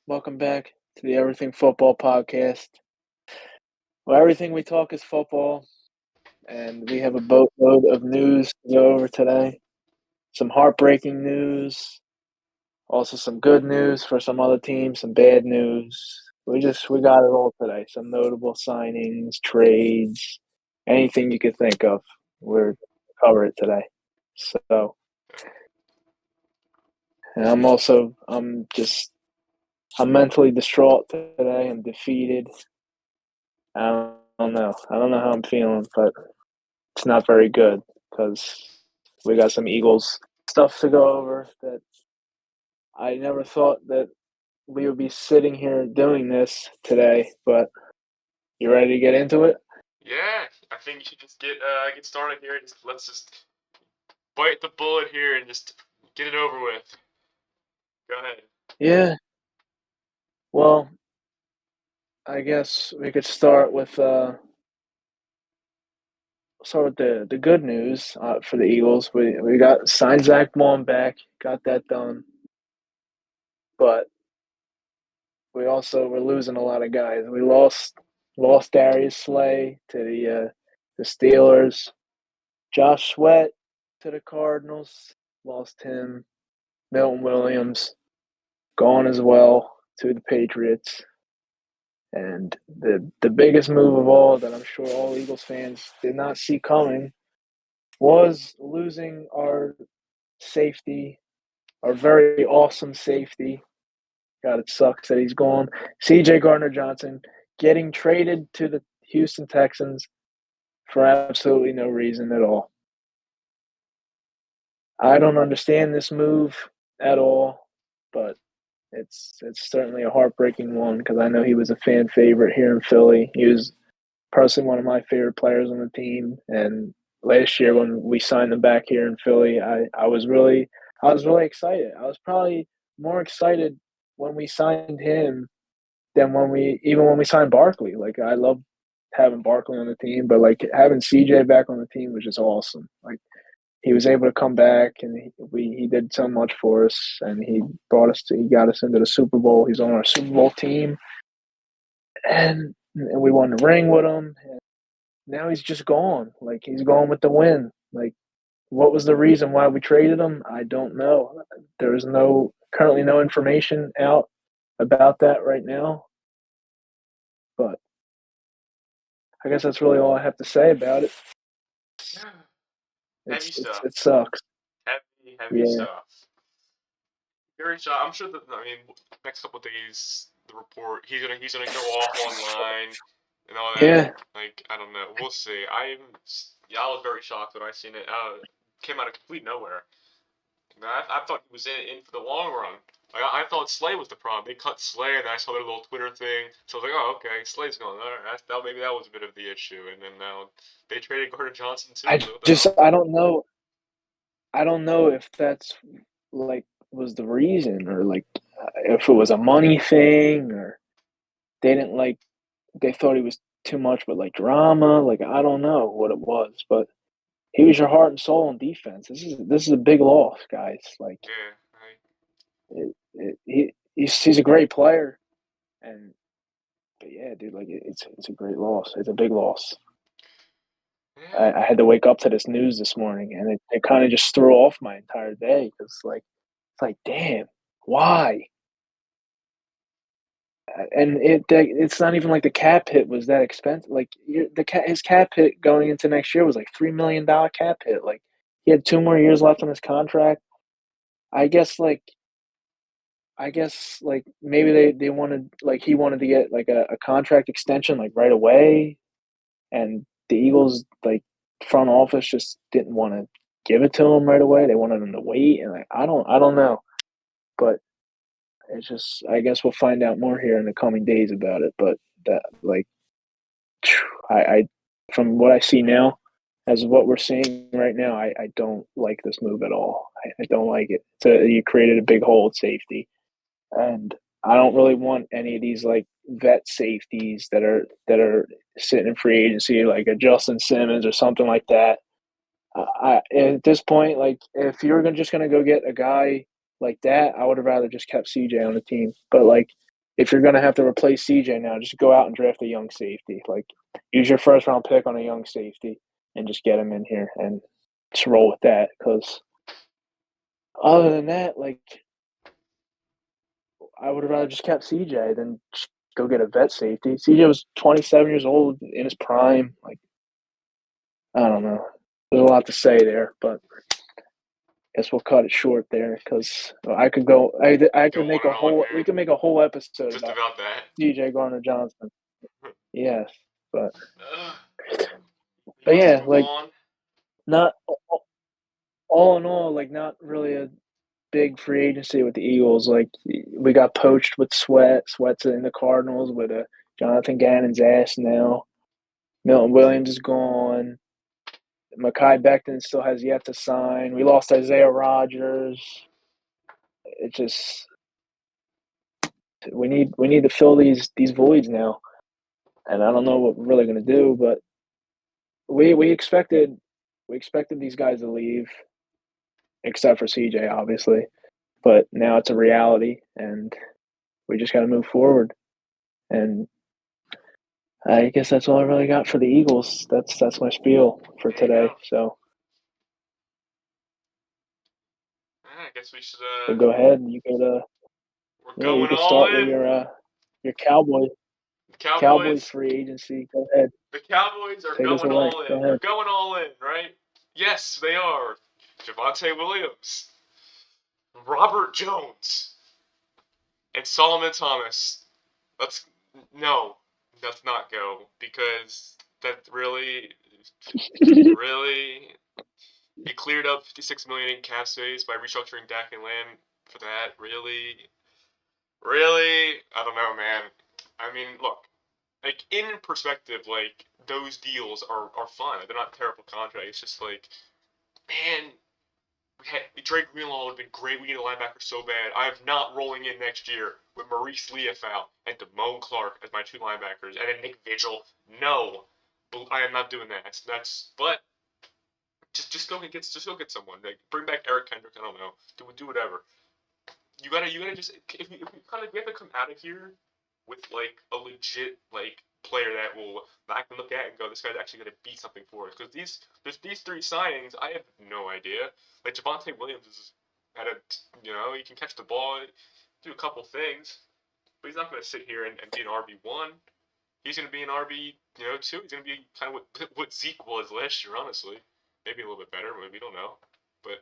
Welcome back to the Everything Football podcast. Well, everything we talk is football, and we have a boatload of news to go over today. Some heartbreaking news, also some good news for some other teams, some bad news. We got it all today. Some notable signings, trades, anything you could think of. We're going to cover it today. So, and I'm mentally distraught today. I'm defeated. I don't know how I'm feeling, but it's not very good because we got some Eagles stuff to go over that I never thought that we would be sitting here doing this today. But you ready to get into it? Yeah, I think you should just get started here. Let's just bite the bullet here and just get it over with. Go ahead. Yeah. Well, I guess we could start with the good news for the Eagles. We got signed Zach Baum back, got that done, but we also were losing a lot of guys. We lost Darius Slay to the Steelers. Josh Sweat to the Cardinals. Lost him. Milton Williams gone as well to the Patriots. And the biggest move of all that I'm sure all Eagles fans did not see coming was losing our safety, our very awesome safety. God, it sucks that he's gone. C.J. Gardner-Johnson getting traded to the Houston Texans for absolutely no reason at all. I don't understand this move at all, but it's certainly a heartbreaking one because I know he was a fan favorite here in Philly. He was personally one of my favorite players on the team, and last year when we signed him back here in Philly, I was really excited. I was probably more excited when we signed him than when we signed Barkley. Like I love having Barkley on the team, but like having CJ back on the team was just awesome. Like he was able to come back and he did so much for us and he got us into the Super Bowl. He's on our Super Bowl team and we won the ring with him. And now he's just gone. Like he's gone with the win. Like what was the reason why we traded him? I don't know. There is currently no information out about that right now. But I guess that's really all I have to say about it. Yeah. Heavy stuff. It sucks. Heavy Yeah. stuff. Very shocked. I'm sure that next couple of days the report he's gonna go off online and all that. Yeah. Like I don't know. We'll see. I was very shocked when I seen it. Came out of complete nowhere. I thought he was in for the long run. Like, I thought Slay was the problem. They cut Slay, and I saw their little Twitter thing. So I was like, oh, okay, Slay's gone. All right, maybe that was a bit of the issue. And then now they traded Gardner Johnson too. So what the hell? I don't know if that's like was the reason or like if it was a money thing or they didn't like they thought he was too much with like drama. Like I don't know what it was, but he was your heart and soul on defense. This is a big loss, guys. Like Yeah, right. he's a great player, and but yeah, dude, like it's a great loss. It's a big loss. Yeah, I had to wake up to this news this morning, and it kind of just threw off my entire day because it's like damn, why? And it's not even like the cap hit was that expensive. Like his cap hit going into next year was like $3 million cap hit. Like he had 2 more years left on his contract. I guess like maybe they wanted like he wanted to get like a contract extension like right away, and the Eagles like front office just didn't want to give it to him right away. They wanted him to wait, and like I don't know, but it's just I guess we'll find out more here in the coming days about it. But that like I from what I see now, as what we're seeing right now, I don't like this move at all. I don't like it. So you created a big hole at safety, and I don't really want any of these like vet safeties that are sitting in free agency like a Justin Simmons or something like that. At this point, like if you're just gonna go get a guy like that, I would have rather just kept CJ on the team. But like if you're gonna have to replace CJ now, just go out and draft a young safety. Like use your first round pick on a young safety and just get him in here and just roll with that. Because other than that, like I would have rather just kept CJ than just go get a vet safety. CJ was 27 years old in his prime. Like I don't know. There's a lot to say there, but guess we'll cut it short there because I could go. I Go could on make and a on, whole. We man. could make a whole episode Just about about that. DJ Garner Johnson. Yes, but Uh, you but want us to yeah, move like on? not all in all, like not really a big free agency with the Eagles. Like we got poached with Sweat. Sweat's in the Cardinals with a Jonathan Gannon's ass now. Milton Williams is gone. Mekhi Becton still has yet to sign. We lost Isaiah Rodgers. It just we need to fill these voids now, and I don't know what we're really gonna do, but we expected these guys to leave, except for CJ, obviously. But now it's a reality, and we just got to move forward. And I guess that's all I really got for the Eagles. That's my spiel for There you today. go. So I guess we should. go ahead. You could We're yeah, you going could all start with in. your The Cowboys Cowboys. free agency. Go ahead, The Cowboys are take us going away. all Go in. They're ahead. going all in, right? Yes, they are. Javonte Williams, Robert Jones, and Solomon Thomas. Let's no, let's not go because that really, he cleared up 56 million in cap space by restructuring Dak and Lamb for that. Really, I don't know, man. I mean, look, like in perspective, like those deals are fun. They're not terrible contracts. It's just like, man, Drake Greenlaw would have been great. We need a linebacker so bad. I am not rolling in next year with Maurice Leafau and Damone Clark as my two linebackers, and then Nick Vigil. No, I am not doing that. But just go get someone. Like bring back Eric Kendrick. I don't know. Do whatever. You gotta just if we have to come out of here with like a legit like player that will that I can look at and go, this guy's actually gonna be something for us. Because these three signings, I have no idea. Like Javonte Williams is at a he can catch the ball, do a couple things, but he's not gonna sit here and be an RB1. He's gonna be an RB two. He's gonna be kind of what Zeke was last year, honestly. Maybe a little bit better, maybe we don't know. But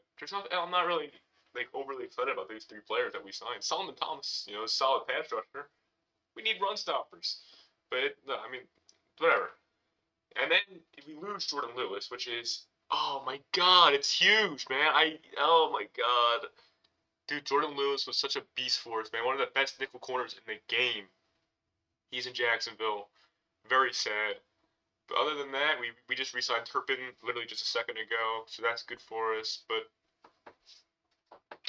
I'm not really like overly excited about these three players that we signed. Solomon Thomas, solid pass rusher. We need run stoppers. But no, I mean, whatever. And then if we lose Jordan Lewis, which is oh my god, it's huge, man. Oh my god. Dude, Jordan Lewis was such a beast for us, man. One of the best nickel corners in the game. He's in Jacksonville. Very sad. But other than that, we just re-signed Turpin literally just a second ago, so that's good for us. But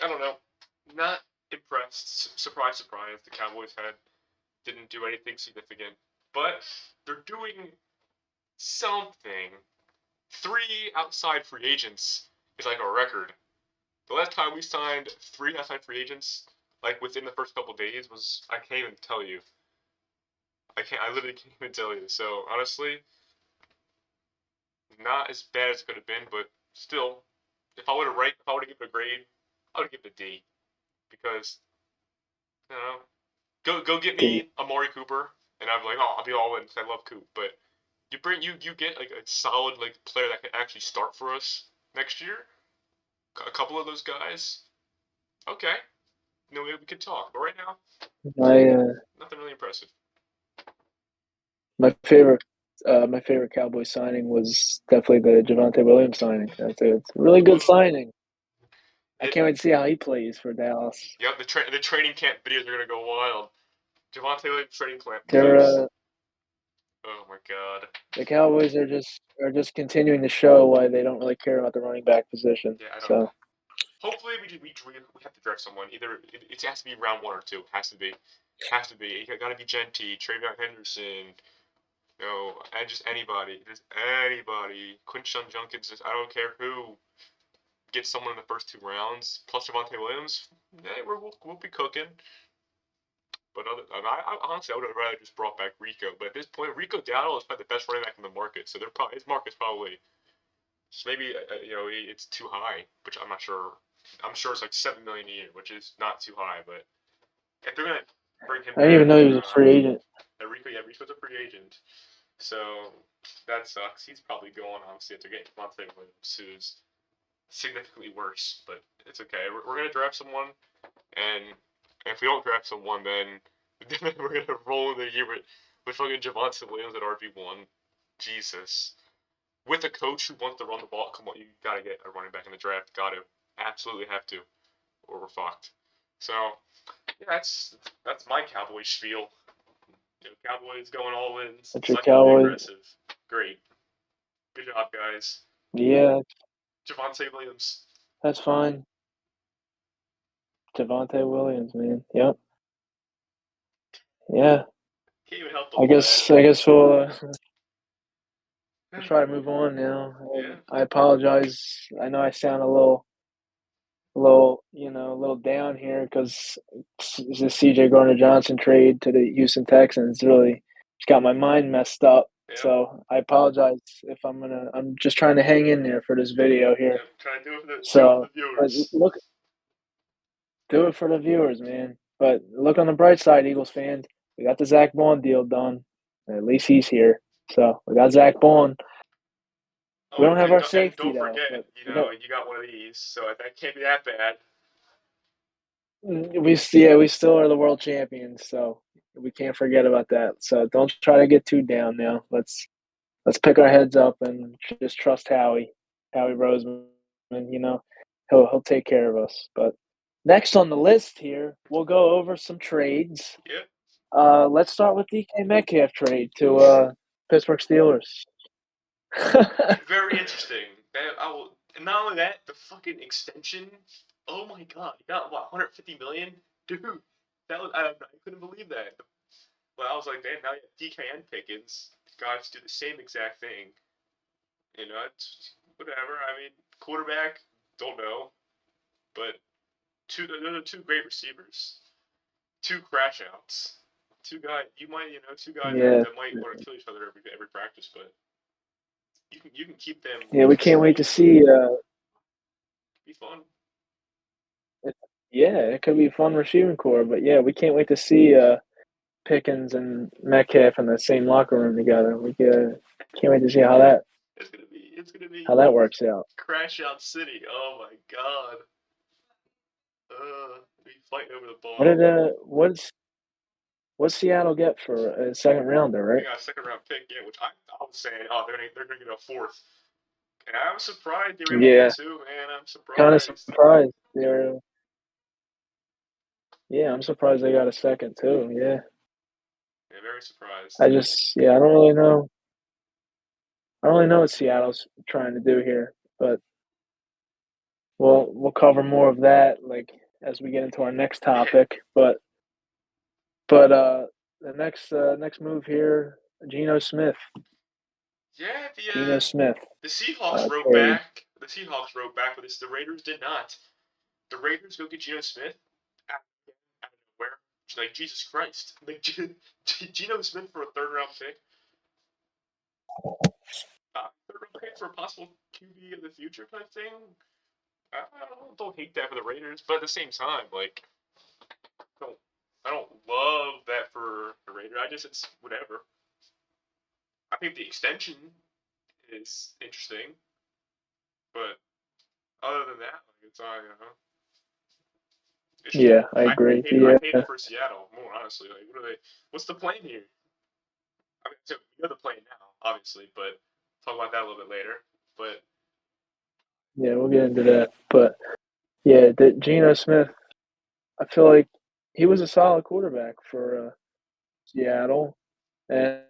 I don't know, not impressed. Surprise, surprise, the Cowboys didn't do anything significant, but they're doing something. Three outside free agents is like a record. The last time we signed three outside free agents, like within the first couple days, was I can't even tell you. I literally can't even tell you. So honestly, not as bad as it could have been, but still, if I were to give it a grade, I would give it a D because you know, go get D. me Amari Cooper, and I'm like, oh, I'll be all in because I love Coop. But you get like a solid like player that can actually start for us next year. A couple of those guys, okay, we could talk. But right now, My nothing really impressive. my favorite my favorite Cowboy signing was definitely the Javonte Williams signing. It's a really good Ooh, signing. I it. can't wait to see how he plays for Dallas. Yep, the training camp videos are gonna go wild. Javante Williams training camp They're clips. Oh my god. the Cowboys are just continuing to show why they don't really care about the running back position. Yeah, I don't. So Hopefully we have to draft someone. Either it has to be round one or two. Has to be. Has to be. You gotta be Genty, Travion Henderson, and just anybody. Just anybody. Quinshon Junkins, I don't care who. Get someone in the first two rounds, plus Javante Williams. Hey, we'll be cooking. But Honestly, I would have rather just brought back Rico. But at this point, Rico Dowdle is probably the best running back in the market, so his market's probably maybe it's too high, which I'm not sure. I'm sure it's like 7 million a year, which is not too high. But if they're gonna bring him I didn't even back, know he was a free agent. Rico's a free agent, so that sucks. He's probably going honestly if they're getting Devontae Williams, who's significantly worse. But it's okay. We're gonna draft someone, and if we don't draft someone, then we're gonna roll in the year with fucking Javonte Williams at RB1. Jesus. With a coach who wants to run the ball, come on, you gotta get a running back in the draft. Gotta, absolutely have to, or we're fucked. So yeah, that's my Cowboys spiel. Cowboys going all in, That's your deciding to be Cowboys. aggressive. Great, good job, guys. Yeah, Javonte Williams. that's fine. Devontae Williams, man. Yep. Yeah. Can't even help I but guess. laugh. I guess we'll try to move on now. Yeah. I apologize. I know I sound a little down here because the CJ Garner Johnson trade to the Houston Texans really got my mind messed up. Yep. So I apologize if I'm just trying to hang in there for this video here. Yep. Trying to do it for So, the but viewers. look, do it for the viewers, man. But look on the bright side, Eagles fans. We got the Zach Bond deal done. At least he's here. So we got Zach Bond. Oh, We don't have our and safety don't though, forget, but we got you got one of these, so that can't be that bad. we still are the world champions, so we can't forget about that. So don't try to get too down now. Let's pick our heads up and just trust Howie Roseman. You know, he'll take care of us. But next on the list here, we'll go over some trades. Yep. Let's start with DK Metcalf trade to Pittsburgh Steelers. Very interesting. I will. And not only that, the fucking extension. Oh my god, you got what 150 million, dude. That was I couldn't believe that. But I was like, damn, now you have DKN Pickens. Guys do the same exact thing. It's whatever. I mean, quarterback, don't know, but those are two great receivers, two crash outs, two guys Yeah, that might want to kill each other every practice, but you can keep them yeah, we can't wait to controlled. see. Be fun. Yeah, it could be a fun receiving core, but yeah, we can't wait to see Pickens and Metcalf in the same locker room together. Can't wait to see It's gonna be how that works out. Crash Out City. Oh my god. Be fighting over the What ball. did what's Seattle get for a second rounder, They right? got a second round pick, yeah, which I was saying, oh, they're gonna get a fourth. And I was surprised they were able to get Yeah, two, man. I'm kind of surprised. surprised. Yeah, I'm surprised they got a second too. Yeah, Yeah, very surprised. I don't really know. I don't really know what Seattle's trying to do here, but we'll cover more of that like as we get into our next Yeah, topic. But the next move here, Geno Smith. yeah. Geno Smith The Seahawks wrote trade. back. The Seahawks wrote back with this. The Raiders did not. The Raiders go get Geno Smith out of nowhere. Like Jesus Christ, like Geno Smith for a third round pick. Third round pick for a possible QB of the future type thing. I don't hate that for the Raiders, but at the same time, like don't I don't love that for the Raiders. It's whatever. I think the extension is interesting, but other than that, like it's all interesting. Yeah, I agree. I The hate it for Seattle more honestly. Like what are they? What's the plan here? I mean, so we know the plan now, obviously, but talk about that a little bit later. But Yeah, we'll get into that. But yeah, the Geno Smith. I feel like he was a solid quarterback for Seattle, and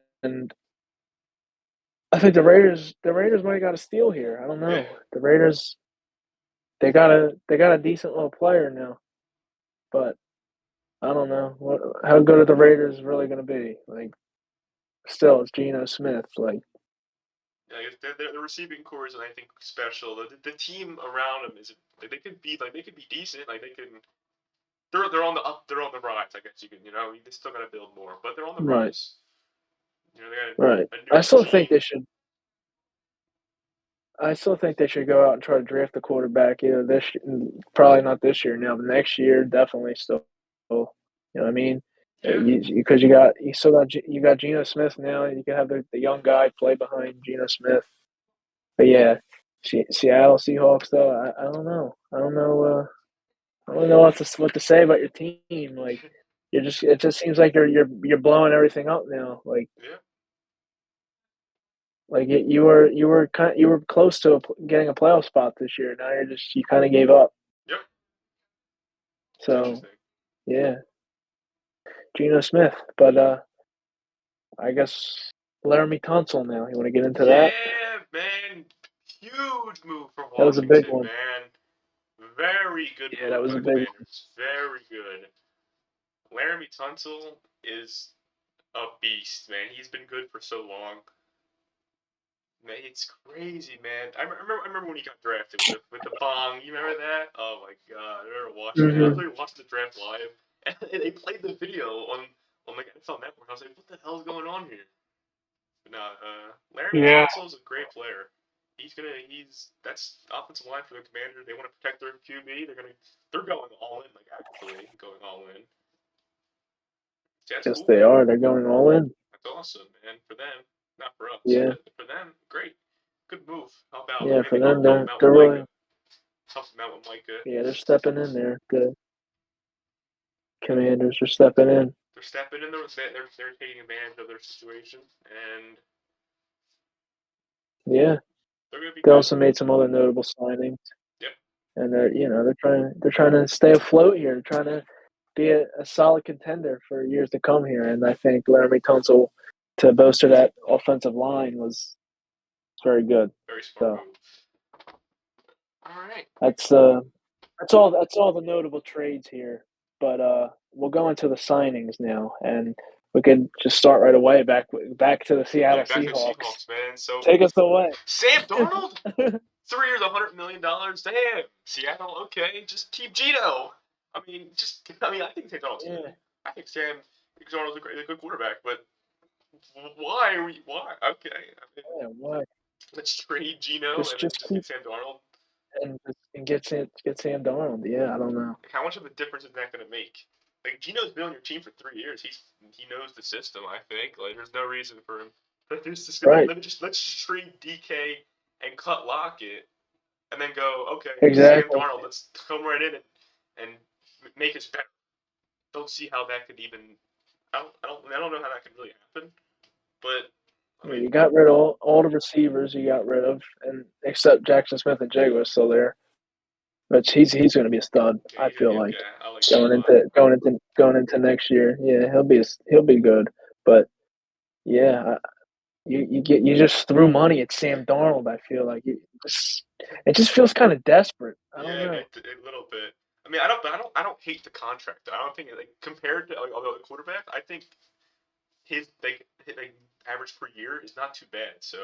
I think the Raiders might have got a steal here. I don't yeah, know. The Raiders they got a decent little player now, but I don't know how good are the Raiders really going to be. Like, still, it's Geno Smith. Like, yeah, the receiving core is I think special. The team around them is they could be decent. Like they can. they're on the rise. I guess you can they still got to build more, but they're on the Right, rise. They got right. a new regime. I still think they should go out and try to draft a quarterback. Probably not this year now, but next year definitely still. You know what I mean? Yeah, Because you got Geno Smith now. You can have the young guy play behind Geno Smith. But yeah, Seattle Seahawks though. I don't know. I don't know. I don't know what to say about your team. Like it just seems like you're blowing everything up now. yeah, You were close to getting a playoff spot this year. Now you kind of gave up. yep. It's So interesting. yeah, Geno Smith. But I guess Laramie Tunsil now. You want to get into that? Yeah, man. Huge move for That was a big Washington, one. man. Very good Yeah, that move was by a the big one. Commanders. Very good. Laramie Tunsil is a beast, man. He's been good for so long. Man, it's crazy, man. I remember when he got drafted with the bong. You remember that? Oh my god, I remember watching it. I Hmm. literally watched the draft live, and they played the video on like NFL Network. I was like, what the hell is going on here? But no, Laramie Yeah. Tunsil is a great player. That's offensive line for the Commanders. They want to protect their QB. They're going all in, like actually going all in. That's Yes, cool, they man. are. They're going all in. That's awesome, man. For them, not for us, Yeah, but for them, great. Good move. How about yeah. For maybe them, help them out they're with really Micah? Help them out with Micah. yeah. They're stepping in there. The Commanders are stepping in. They're stepping in. They're taking advantage of their situation, and Yeah. they're gonna be They good. also made some other notable signings, Yep. and they're trying to stay afloat here. They're trying to be a solid contender for years to come here. And I think Laramie Tunsil to bolster that offensive line was very good. Very smart So move. All right. that's that's all the notable trades here. But we'll go into the signings now, and we can just start right away back to the Yeah, Seattle back to the Seahawks. Seahawks, man. So Take us away. Sam Darnold, 3 years, $100 million. Damn, Seattle. Okay, just keep Gino. I think Sam Darnold's Yeah, good. I think Sam Darnold's a good quarterback, but why are we? Why? Okay, yeah. Why? let's trade Gino and then Just just keep get Sam Darnold. and get Sam Darnold. Yeah, I don't know. Like, how much of a difference is that going to make? Like Gino's been on your team for 3 years. He knows the system. I think like there's no reason for him. But there's just Right. let's just trade DK and cut Lockett and then go okay Sam Exactly. Darnold. Let's come right in and make us better. Don't see how that could even. I don't know how that could really happen. But I Yeah, mean you got rid of all the receivers you got rid of, and except Jackson Smith and Jigba is still there. But he's going to be a stud. yeah, I he's gonna feel be like okay. I like him a lot. going into next year. Yeah, he'll be good. But yeah, you just threw money at Sam Darnold. I feel like it just feels kind of desperate. I don't Yeah, know. a little bit. I don't hate the contract. I don't think like compared to like all the other quarterbacks, I think his like average per year is not too bad. So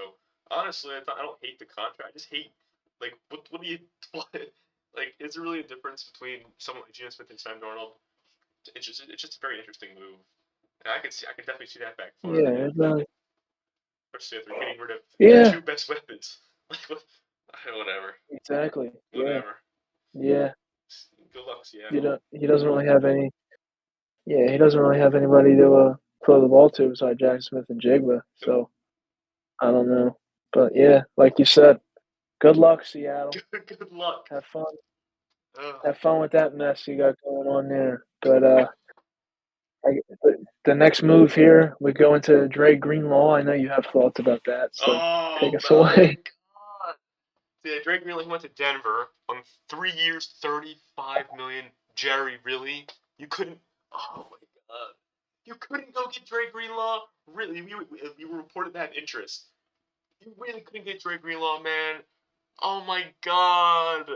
honestly, I don't hate the contract. I just hate like what do you what, like? Is there really a difference between someone like Geno Smith and Sam Darnold? It's just a very interesting move, and I can definitely see that backfiring. Yeah, really, Especially if they're getting rid of your yeah, two best weapons. Like whatever, exactly. Yeah, whatever. yeah. Good luck, Seattle. He doesn't really have any. Yeah, he doesn't really have anybody to throw the ball to besides Jackson Smith and Jigba. Nope. So I don't know, but yeah, like you said, good luck, Seattle. Good luck. Have fun. Ugh. Have fun with that mess you got going on there. But the next move here, we go into Dre Greenlaw. I know you have thoughts about that, so take Oh us my away. god. Yeah, Drake Greenlee went to Denver on 3 years, 35 million. Jerry, really? You couldn't? Oh my god. You couldn't go get Drake Greenlaw? Really? You were reported to have interest. You really couldn't get Drake Greenlaw, man. Oh my god.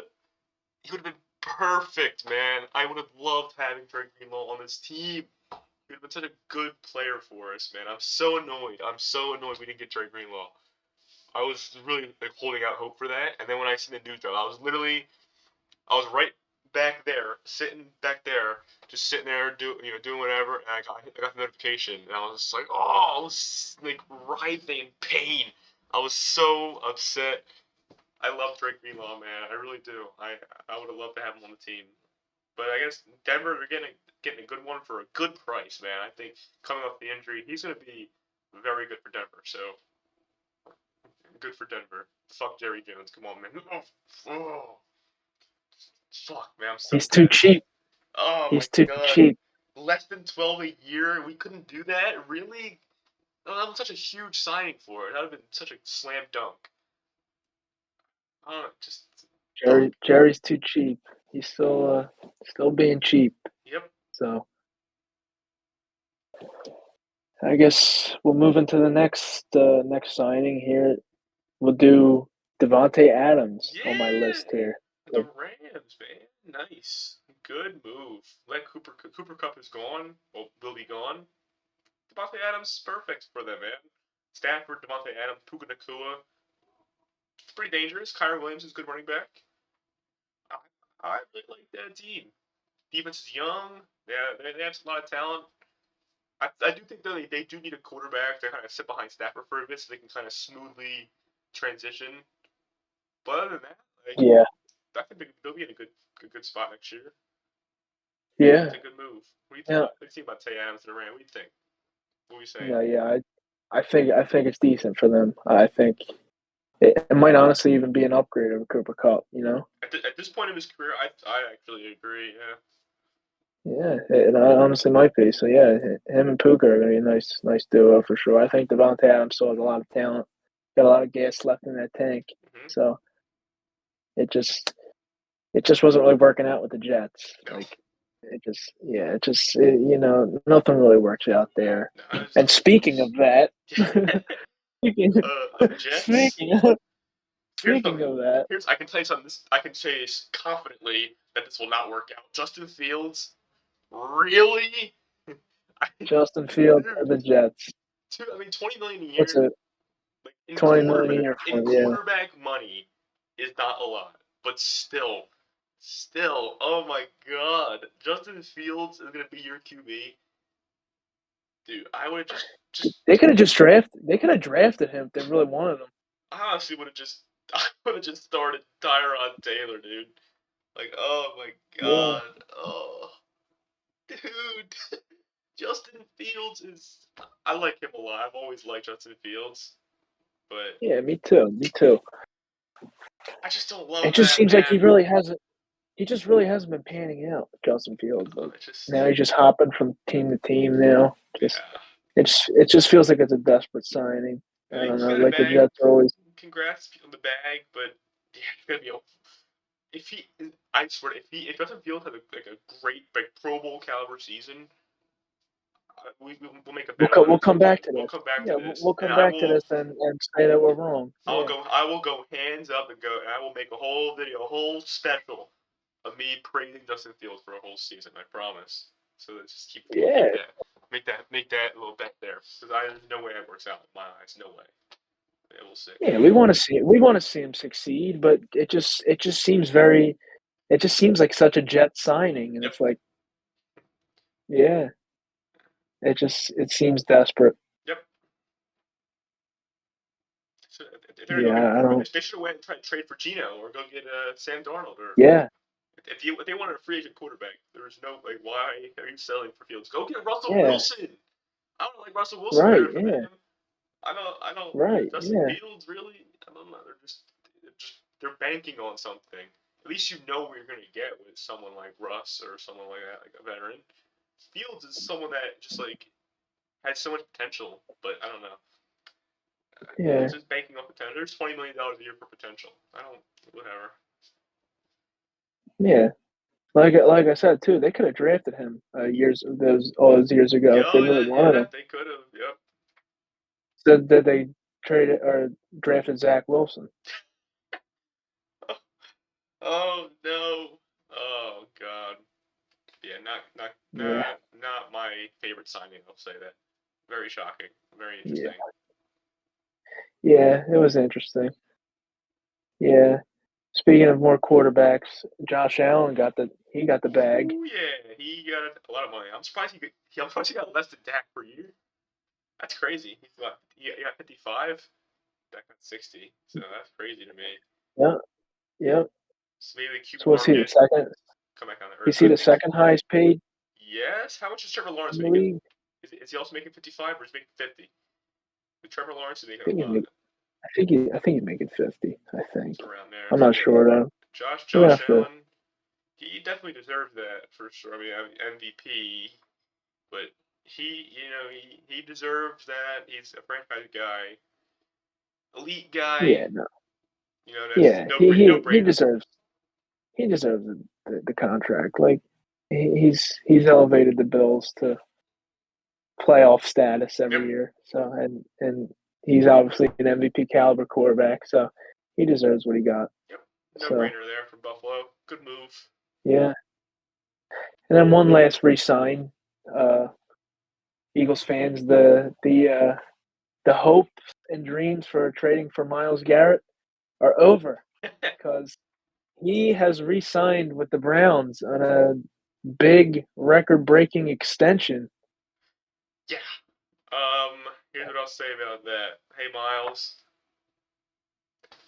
He would have been perfect, man. I would have loved having Drake Greenlaw on this team. He would have been such a good player for us, man. I'm so annoyed. I'm so annoyed we didn't get Drake Greenlaw. I was really like holding out hope for that, and then when I seen the news, though, I was right back there, sitting back there, just sitting there, doing whatever, and I got the notification, and I was just like, oh, I was like writhing in pain. I was so upset. I love Drake Greenlaw, man. I really do. I would have loved to have him on the team, but I guess Denver are getting a good one for a good price, man. I think coming off the injury, he's gonna be very good for Denver. So good for Denver. Fuck Jerry Jones. Come on, man. Oh, fuck, man. I'm so He's too mad. cheap. Oh my He's too god. cheap. Less than 12 a year? We couldn't do that? Really? Oh, that was such a huge signing for it. That would have been such a slam dunk. Oh, just fuck. Jerry's too cheap. He's still being cheap. Yep. So I guess we'll move into the next signing here. We'll do Devonte Adams on my Yeah. list here. The Rams, man. Nice. Good move. Let Cooper Cup is gone. Well, will be gone. Devontae Adams is perfect for them, man. Stafford, Devontae Adams, Puka Nakua. It's pretty dangerous. Kyron Williams is a good running back. I, I really like that team. Defense is young. Yeah, they have a lot of talent. I do think though they do need a quarterback to kind of sit behind Stafford for a bit so they can kind of smoothly transition. But other than that, like Yeah, I think they'll be in a good spot next year. yeah, It's a good move. What do you think? yeah. What do you think about Tay Adams and Durant? What do you think? What are we saying? No, yeah. I think it's decent for them. I think it might honestly even be an upgrade over Cooper Cup. At this point of his career, I actually agree. Yeah. Yeah, it honestly might be. So yeah, him and Puka are gonna be a nice duo for sure. I think Devontae Adams still has a lot of talent, got a lot of gas left in that tank. Mm-hmm. So it just wasn't really working out with the Jets. No. Like nothing really works out there. No, I just And don't. speaking of that, speaking Of Jets. speaking of, Here's speaking something. of that, Here's I can tell you something. I can say confidently that this will not work out. Justin Fields, really? Justin Fields to Dude, the Jets. I mean, 20 million a What's year, it? like in 20 million a quarterback year in for him. Yeah, quarterback money is not a lot, but still, oh my God, Justin Fields is gonna be your QB, dude. I would have just they could have just drafted. They could have drafted him if they really wanted him. I honestly would have just I would have just started Tyrod Taylor, dude. Like, oh my Yeah, God, oh dude, Justin Fields is. I like him a lot. I've always liked Justin Fields, but yeah, me too, me too. I just don't It love just that seems like he man. really hasn't. He just really hasn't been panning out, Justin Fields. Like It just now he's just hopping from team to team. Now, just yeah. it just feels like it's a desperate signing. I I think don't he know. got a Like the bag. Jets are always. Congrats on the bag, but yeah, it's gonna be. If he, I swear, if Justin Fields has like a great like Pro Bowl caliber season, we'll make a bet on it We'll at some come back point. to We'll this. come back to Yeah, this, we'll and come back to this and say that we're wrong. Yeah, I will go hands up and go, and I will make a whole video, a whole special of me praising Justin Fields for a whole season. I promise. So let's just keep yeah, that, make that little bet there, because there's no way it works out in my eyes. No way. Yeah, we'll see. yeah. We want to see him succeed, but it just seems like such a Jet signing, and Yep. it's like, yeah, it seems desperate. Yep. So if they're gonna go Yeah, I get, don't. they should have went and tried to trade for Gino or go get Sam Darnold or Yeah, if they wanted a free agent quarterback, there was no like why are you selling for Fields? Go get Russell yeah, Wilson. I don't like Russell Wilson right, better for yeah, them. I don't right, Justin yeah, Fields really. I don't know. They're banking on something. At least you know what you're gonna get with someone like Russ or someone like that, like a veteran. Fields is someone that just like has so much potential, but I don't know. yeah, It's just banking on potential. There's $20 million a year for potential. I don't. Whatever. yeah. Like I said too, they could have drafted him all those years ago Yeah, if they oh, really wanted yeah, him. they could have. Yep. So did they traded or drafted Zach Wilson? Oh no. Oh god. Yeah, Yeah, not my favorite signing. I'll say that. Very shocking. Very yeah, interesting. yeah. It was interesting. Yeah. Speaking of more quarterbacks, Josh Allen got the bag. Ooh, yeah, he got a lot of money. I'm surprised he got less than Dak per year. That's crazy. He got 55. Dak got 60. So that's crazy to me. Yeah, yeah. So maybe the QB So was he the market second? come back on the or Is he could the be. second highest paid Yes. How much is Trevor Lawrence in the making? league? Is he also making 55 or is he making 50? The Trevor Lawrence is I making a think lot. I think he's making 50. I think. It's around there. I'm So not yeah, sure though. We're gonna Josh have to. Allen, he definitely deserved that for sure. I mean, MVP, but he deserves that. He's a franchise guy, elite guy. Yeah, no. That's Yeah, no he brainer. deserves the contract. Like he's elevated the Bills to playoff status Yep, every year. So and he's obviously an MVP caliber quarterback. So he deserves what he got. yep, no So brainer there for Buffalo. Good move. yeah, and then one last re-sign. Uh, Eagles fans, the hopes and dreams for trading for Miles Garrett are over because he has re-signed with the Browns on a big record-breaking extension. Yeah. Here's what I'll say about that. Hey, Miles,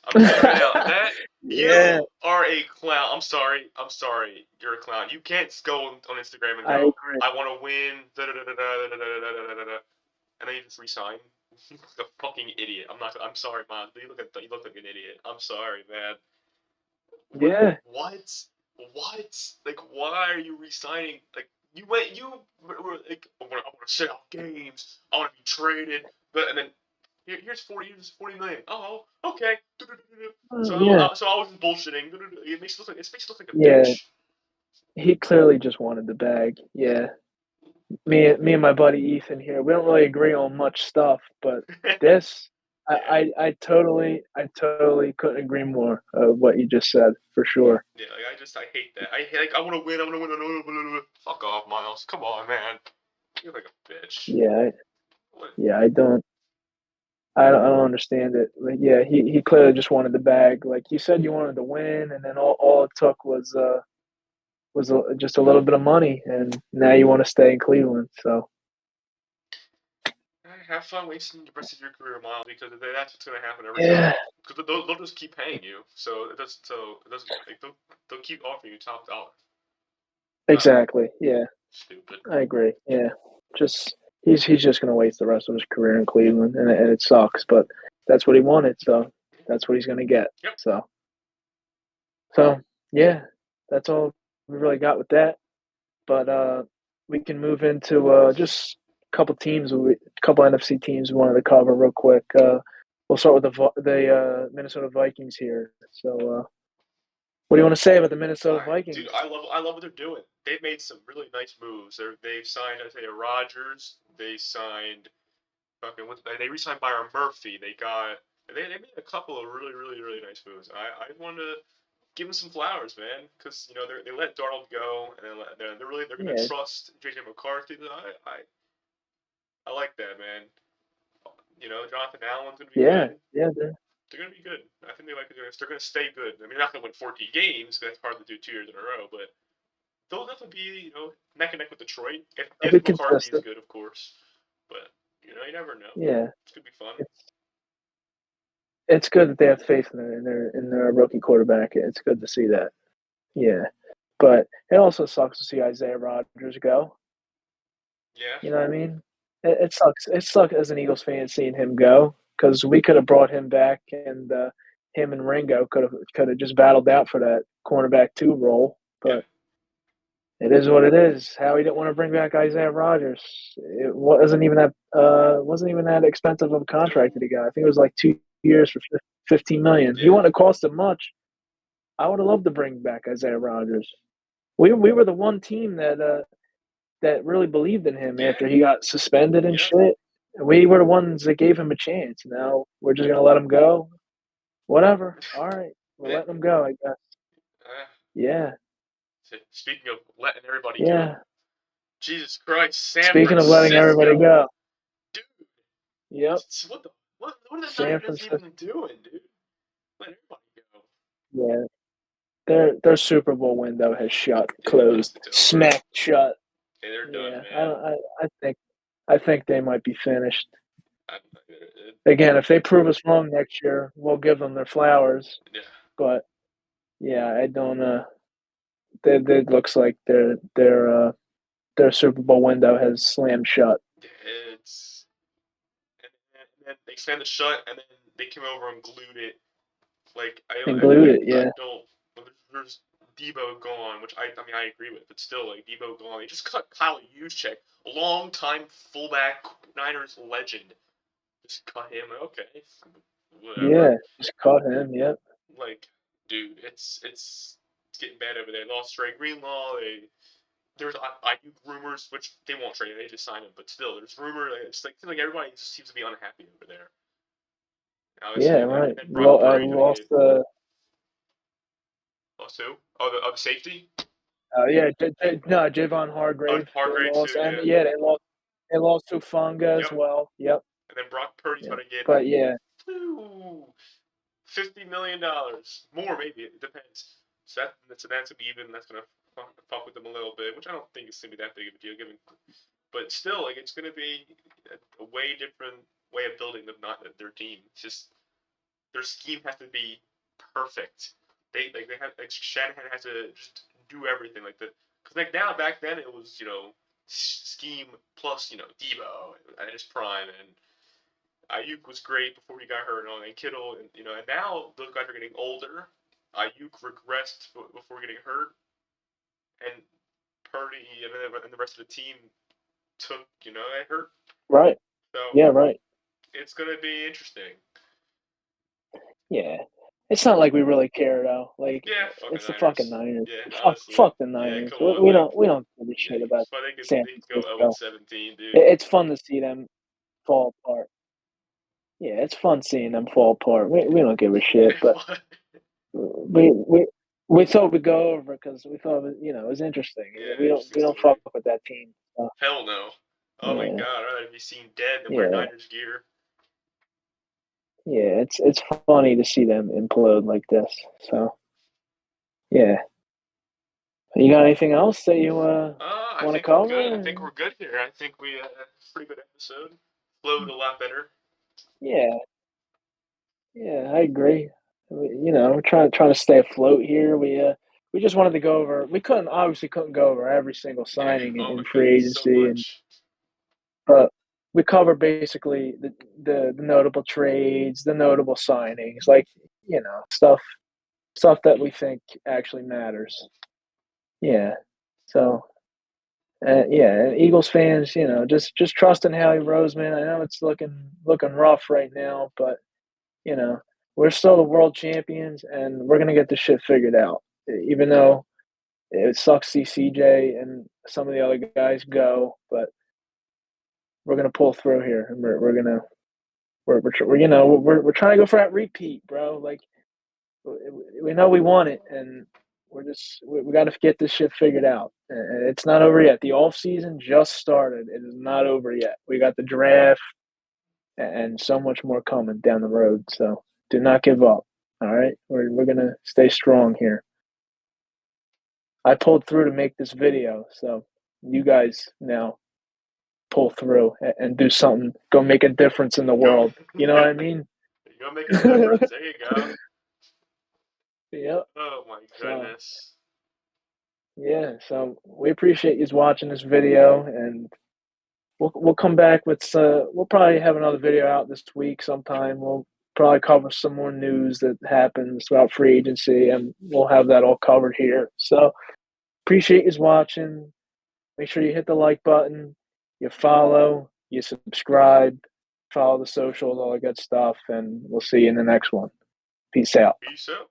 I'm just gonna say out that Yeah, you are a clown. I'm sorry. I'm sorry. You're a clown. You can't just go on Instagram and I go, agree. "I want to win," da da da da da da da da da da da, and then you just resign. You look a fucking idiot. I'm not. I'm sorry, man. You look like an idiot. I'm sorry, man. What? Yeah, What? What? Like, why are you resigning? Like, you went. You were like, I want to sit out games. I want to be traded. But and then here's 40 million. Oh, okay. yeah, So I was just bullshitting. It makes you look like a yeah. bitch. He clearly just wanted the bag. Yeah, me and my buddy Ethan here, we don't really agree on much stuff, but this, Yeah, I totally couldn't agree more. What you just said for sure. yeah. I hate that. I want to win. I want to win. Fuck off, Miles. Come on, man. You're like a bitch. Yeah, What? yeah. I don't understand it. Like, yeah, he clearly just wanted the bag. Like you said, you wanted to win, and then all it took was just a little bit of money, and now you want to stay in Cleveland. So Have fun wasting the rest of your career, Miles, because that's what's gonna happen every time. yeah, Because they'll just keep paying you, so it doesn't like they'll keep offering you top dollar. Not exactly. Yeah, stupid. I agree. Yeah, just he's just gonna waste the rest of his career in Cleveland, and it sucks. But that's what he wanted, so that's what he's gonna get. Yep. So yeah, that's all we really got with that. But we can move into just a couple teams, a couple NFC teams we wanted to cover real quick. We'll start with the Minnesota Vikings here. So, what do you want to say about the Minnesota Dude, Vikings? I love what they're doing. They've made some really nice moves. They've signed Isaiah Rodgers. They signed fucking they re-signed Byron Murphy. They made a couple of really nice moves. I wanted to give them some flowers, man, because they let Darnold go, and they're gonna Yeah, trust JJ McCarthy. I like that, man. Jonathan Allen's gonna be yeah, good. yeah, They're gonna be good. I think they're gonna stay good. I mean, they're not gonna win 14 games. That's hard to do 2 years in a row, but they'll definitely be neck and neck with Detroit they'll be if McCarthy is consistent. good, of course. But you never know. Yeah, It's gonna be fun. it's good that they have faith in their rookie quarterback. It's good to see that. Yeah, but it also sucks to see Isaiah Rodgers go. Yeah, You know what I mean? It sucks. It sucks as an Eagles fan seeing him go because we could have brought him back, and him and Ringo could have just battled out for that cornerback two role. yeah, But it is what it is. Howie didn't want to bring back Isaiah Rodgers. It wasn't even that expensive of a contract that no, he got. I think it was like 2 years for 15 million. He yeah, wouldn't have cost him much. I would have loved to bring back Isaiah Rodgers. We were the one team that really believed in him yeah, after he got suspended and yeah. shit. We were the ones that gave him a chance. Now we're just gonna let him go. Whatever. All right, we're Yeah. letting him go. I guess. Uh, Yeah, Speaking of letting everybody go, yeah. Jesus Christ, San Speaking of letting everybody Francisco, go. dude. Yep. What are the San Niners Francisco. even doing, dude? Let everybody go. Yeah. their Super Bowl window has Yeah, closed, it's over. smacked shut. Hey, they're done, Yeah, man. I think they might be finished. I, Again, if they prove us wrong next year, we'll give them their flowers. yeah, But yeah, I don't. It looks like their Super Bowl window has slammed shut it's and then they expanded the shut, and then they came over and glued it. Like and glued it. I Yeah, don't. There's Debo gone, which I mean I agree with, but still like Debo gone. They just cut Kyle Juszczyk, a long time fullback Niners legend. Just cut him. Okay, whatever. yeah, just caught him. Yep. Like, dude, it's getting bad over there. They lost Trey Greenlaw. There's IU rumors, which they won't trade. They just signed him, but still, there's rumor. Like, it's like seems like everybody just seems to be unhappy over there. Yeah, Obviously, right. and Brock Purdy's gonna Lost get the. lost who? Oh, the safety. Yeah, no, Javon Oh, Hargrave. They Hargrave lost, too. and Yeah. yeah, they lost Hufanga as Yep. well. Yep. And then Brock Purdy's Yep. gonna get But yeah, $50 million more, maybe it depends. So that's even. That's gonna fuck with them a little bit, which I don't think it's gonna be that big of a deal, given. But still, like it's gonna be a way different way of building not their team. It's just their scheme has to be perfect. They have like Shanahan has to just do everything like the because like now back then it was scheme plus Debo at his prime and Ayuk was great before he got hurt and all and Kittle and now those guys are getting older. Ayuk regressed before getting hurt and Purdy and the rest of the team took a hurt. right. So Yeah, right. it's gonna be interesting. Yeah. It's not like we really care though. Like Yeah, fucking it's the fucking Niners. Niners. Yeah, Fuck honestly. the Yeah, Niners. come We, on, we like, don't we don't give a yeah, shit about so San they could go 0 and Francisco. 17, dude. It's fun to see them fall apart. Yeah, it's fun seeing them fall apart. We don't give a shit, but What? we we we thought we'd go over because we thought it was interesting. Yeah, We interesting don't fuck story. with that team. So, Hell no. Oh my yeah, god, I'd rather be seen dead than wear yeah, Niners gear. yeah. It's funny to see them implode like this. So yeah, you got anything else that you I want to think we're good. I cover? think we're good here. I think we pretty good episode. Flowed a lot better. Yeah, yeah, I agree. We're trying to stay afloat here. We just wanted to go over. We couldn't go over every single Yeah. signing Oh my in free goodness, so agency, and much. but we cover basically the notable trades, the notable signings, like stuff that we think actually matters. Yeah. So yeah, and Eagles fans, just trusting Howie Roseman. I know it's looking rough right now, but you know, we're still the world champions, and we're gonna get this shit figured out. Even though it sucks to see CJ and some of the other guys go, but we're gonna pull through here, and we're gonna we're trying to go for that repeat, bro. Like we know we want it, and we got to get this shit figured out. And it's not over yet. The off season just started. It is not over yet. We got the draft and so much more coming down the road. So do not give up. All right, we're gonna stay strong here. I pulled through to make this video, so you guys now pull through and do something. Go make a difference in the Go. world. You know what I mean? Go make a difference. There you go. Yep. Oh my So goodness. yeah, so we appreciate you watching this video, and we'll come back with we'll probably have another video out this week sometime. We'll probably cover some more news that happens about free agency, and we'll have that all covered here. So appreciate you watching. Make sure you hit the like button, you follow, you subscribe, follow the socials, all that good stuff, and we'll see you in the next one. Peace out. Peace out.